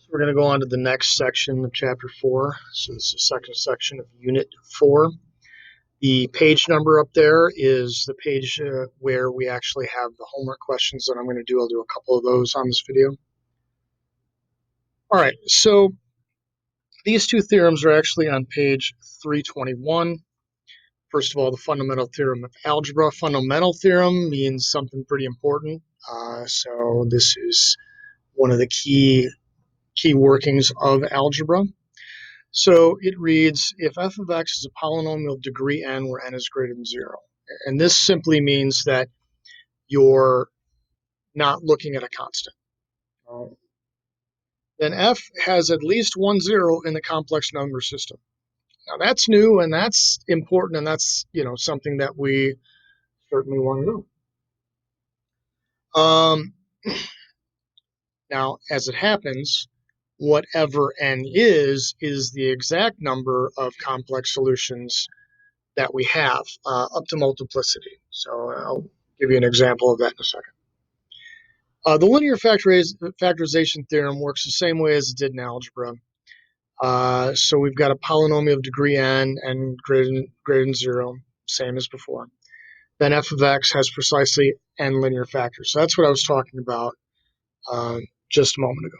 So we're going to go on to the next section of chapter 4. So this is the second section of unit 4. The page number up there is the page where we actually have the homework questions that I'm going to do. I'll do a couple of those on this video. All right, so these two theorems are actually on page 321. First of all, the fundamental theorem of algebra. Fundamental theorem means something pretty important. So this is one of the key workings of algebra. So it reads, if f of x is a polynomial of degree n where n is greater than 0. And this simply means that you're not looking at a constant. Then f has at least one 0 in the complex number system. Now that's new and that's important, and that's something that we certainly want to know. Now, as it happens, whatever n is the exact number of complex solutions that we have up to multiplicity. So I'll give you an example of that in a second. The linear factorization theorem works the same way as it did in algebra. So we've got a polynomial of degree n and greater than 0, same as before. Then f of x has precisely n linear factors. So that's what I was talking about just a moment ago.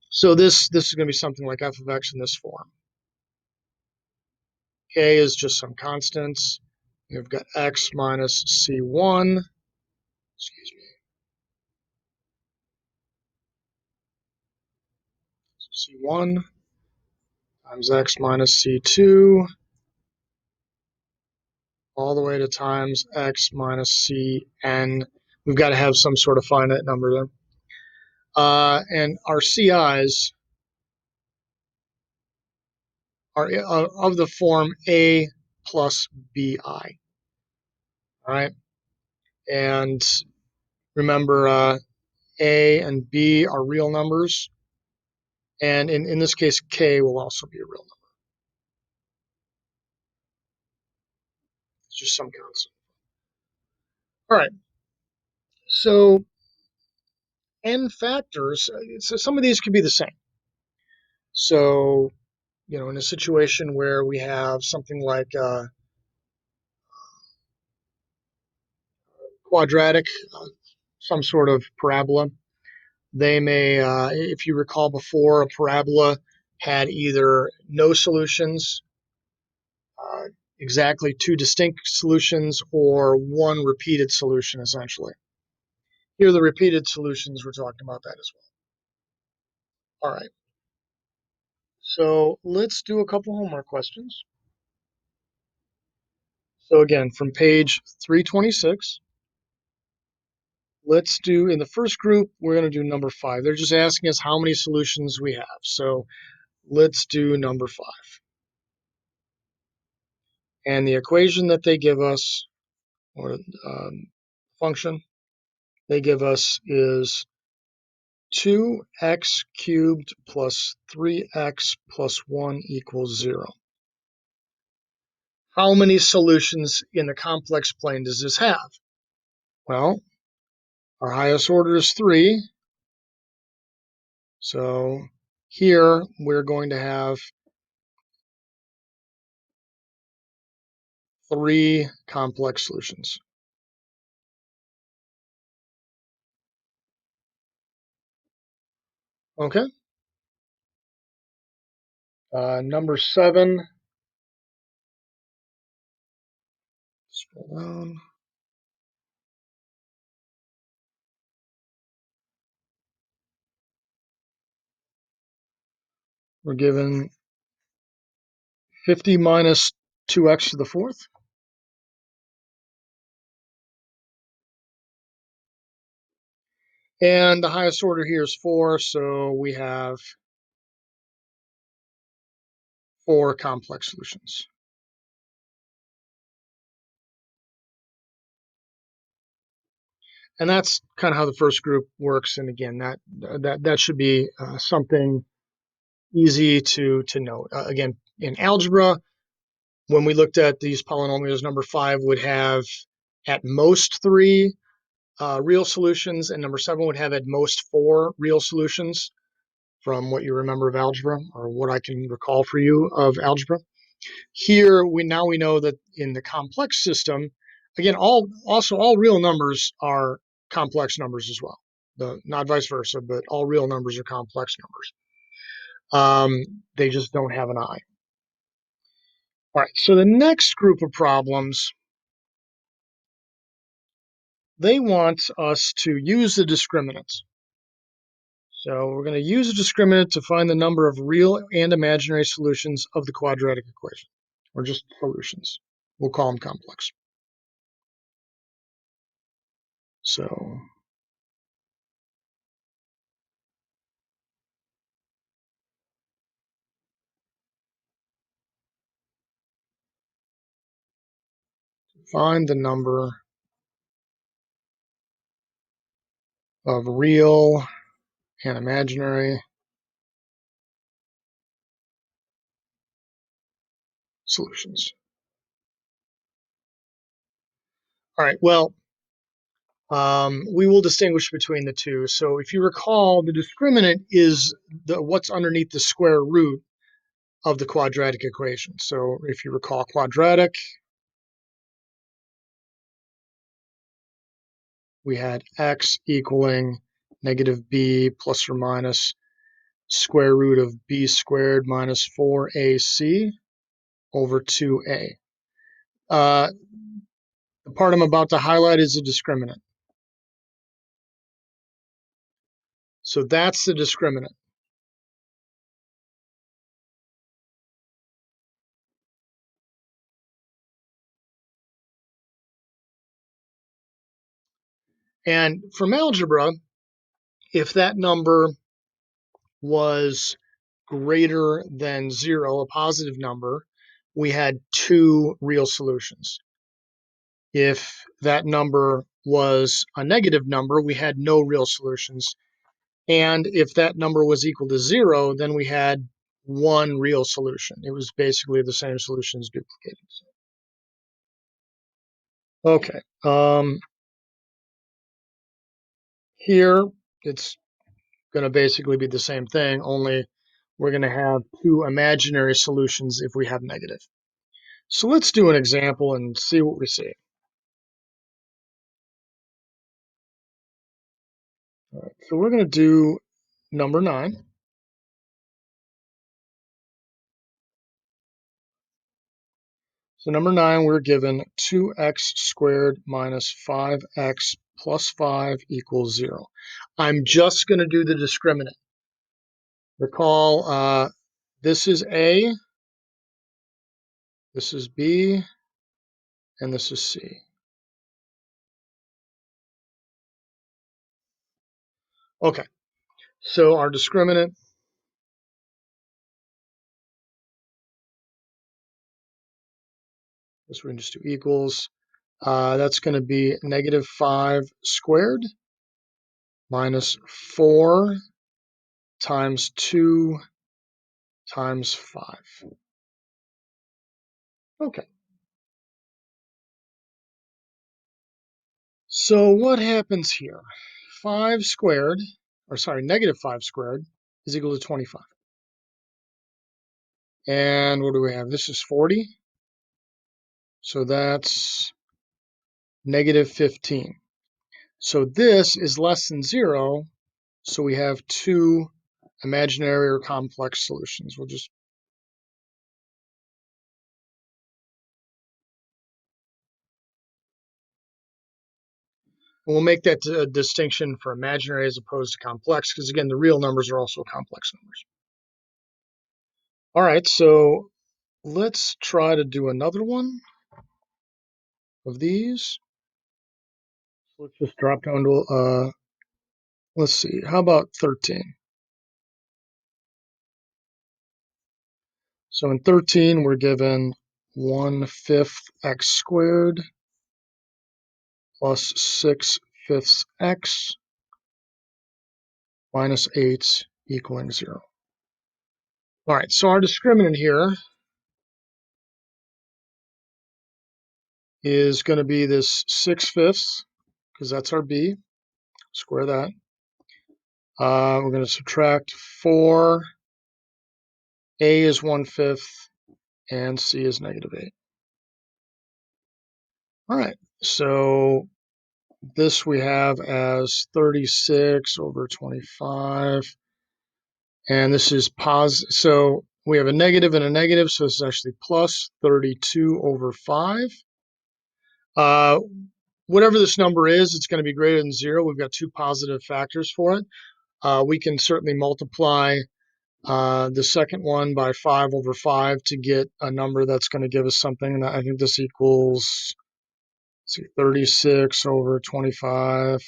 So this is going to be something like f of x in this form. K is just some constants. We've got x minus c1, excuse me, c1 times x minus c2 all the way to times x minus cn. We've got to have some sort of finite number there. And our CIs are of the form a plus bi. All right. And remember, a and b are real numbers. And in this case, k will also be a real number. It's just some constant. All right. So n factors, so some of these could be the same. So, in a situation where we have something like quadratic, some sort of parabola, they may, if you recall before, a parabola had either no solutions, exactly two distinct solutions, or one repeated solution, essentially. Here, the repeated solutions, we're talking about that as well. All right. So let's do a couple homework questions. So again, from page 326, let's do, in the first group, we're going to do number 5. They're just asking us how many solutions we have. So let's do number 5. And the equation that they give us, or function they give us, is 2x cubed plus 3x plus 1 equals 0. How many solutions in the complex plane does this have? Well, our highest order is 3. So here we're going to have 3 complex solutions. Okay. Number 7. Scroll down. We're given 50 minus 2x to the 4th. And the highest order here is 4, so we have 4 complex solutions. And that's kind of how the first group works. And again, that should be something easy to note. Again, in algebra, when we looked at these polynomials, number 5 would have at most 3 real solutions, and number 7 would have at most 4 real solutions. from what you remember of algebra, or what I can recall for you of algebra. Here, we know that in the complex system, again, all real numbers are complex numbers as well. Not vice versa, but all real numbers are complex numbers. They just don't have an I. All right, so the next group of problems, they want us to use the discriminants. So we're going to use a discriminant to find the number of real and imaginary solutions of the quadratic equation, or just solutions. We'll call them complex. So find the number of real and imaginary solutions. All right, well, we will distinguish between the two. So if you recall, the discriminant is what's underneath the square root of the quadratic equation. So if you recall quadratic, we had x equaling negative b plus or minus square root of b squared minus 4ac over 2a. The part I'm about to highlight is a discriminant. So that's the discriminant. And from algebra, if that number was greater than 0, a positive number, we had two real solutions. If that number was a negative number, we had no real solutions. And if that number was equal to 0, then we had one real solution. It was basically the same solutions duplicated. Okay. Here, it's going to basically be the same thing, only we're going to have two imaginary solutions if we have negative. So let's do an example and see what we see. All right, so we're going to do number 9. So number 9, we're given 2x squared minus 5x plus 5 equals 0. I'm just going to do the discriminant. Recall, this is A, this is B, and this is C. Okay, so our discriminant, this we're going to just do equals. That's going to be negative 5 squared minus 4 times 2 times 5. Okay. So what happens here? 5 squared, or sorry, negative 5 squared is equal to 25. And what do we have? This is 40. So that's negative 15. So this is less than 0. So we have two imaginary or complex solutions. We'll make that distinction for imaginary as opposed to complex, because again, the real numbers are also complex numbers. All right, so let's try to do another one of these. Let's just drop down to, let's see, how about 13? So in 13, we're given 1/5 x squared plus 6/5 x minus 8 equaling 0. All right, so our discriminant here is going to be this 6/5, because that's our b, square that, We're going to subtract 4. A is 1/5, and C is -8. All right, so this we have as 36 over 25. And this is positive. So we have a negative and a negative, so this is actually plus 32 over 5. Uh, whatever this number is, it's going to be greater than 0. We've got two positive factors for it. We can certainly multiply the second one by 5 over 5 to get a number that's going to give us something. And I think this equals, let's see, 36 over 25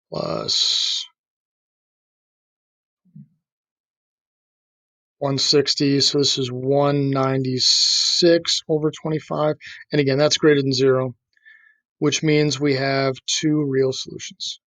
plus 160. So this is 196 over 25. And again, that's greater than 0, which means we have two real solutions.